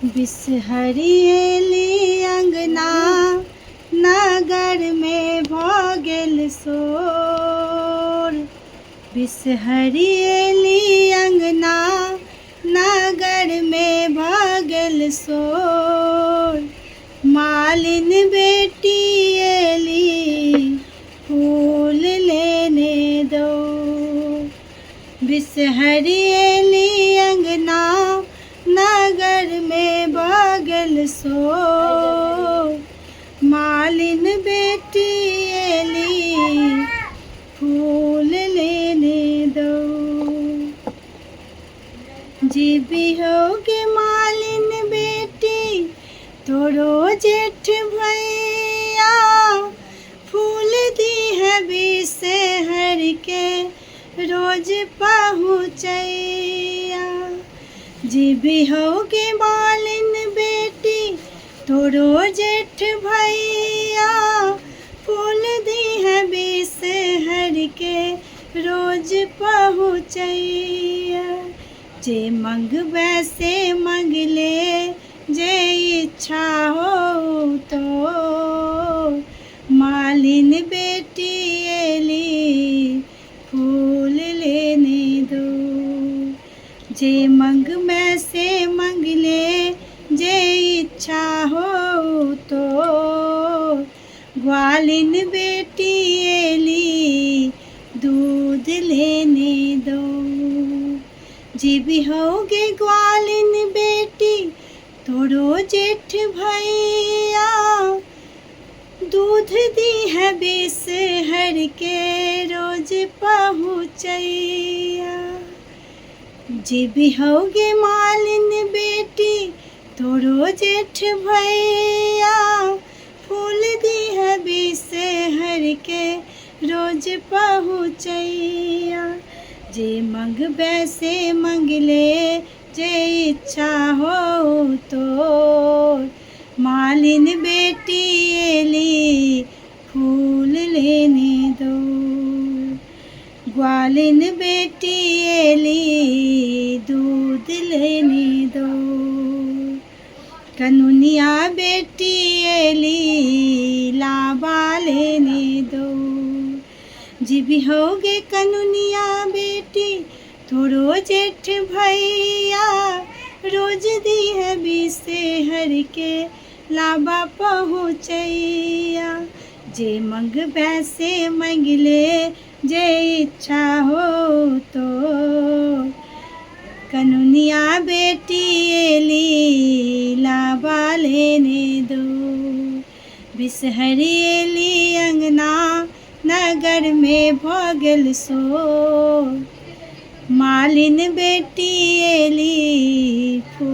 बिसहरिएली अंगना नगर में भ गेल शोर। बिसहरिएली अंगना नगर में भ गेल शोर। मालिन बेटी एली फूल लेने दो। बिसहरिएली अंगना नगर में भ गेल शोर। मालिन बेटी एली फूल लेने दो। जीबी होगे मालिन बेटी तोरो जेठ भैया। फूल दी है बिसहर के रोज पहुँचैया। जीबी होगे मालिन बेटी तोरो जेठ भैया। फूल दी है बिसहर के रोज पहुँचैया। जे मंगबै से मंग ले जे इच्छा हो तो। मालिन बेटी एली फूल लेने दो। जे मंगबै से मंग ले जे इच्छा हो तो। ग्वालिन बेटी एली दूध लेने दो। जीबी होगे ग्वालिन बेटी तोरो जेठ भैया। दूध दी है बिसहर के रोज पहुँचैया। जीबी होगे मालिन बेटी तोरो जेठ भैया। फूल दी है बिसहर के रोज पहुँचैया। जे मंगबै से मंग ले जे इच्छा हो तो। मालिन बेटी एली फूल लेने दो। ग्वालिन बेटी एली दूध लेने दो। कनुनिया बेटी एली लाबा लेने दो। जीबी होगे कनुनिया बेटी तोरो जेठ भैया। रोज दी है बिसहर के लाबा पहुँचैया। जे मंगबै से मंग ले जे इच्छा हो तो। कनुनिया बेटी एली लाबा लेने दो। बिसहरिएली अंगना नगर में भ गेल शोर। मालिन बेटी एली फूल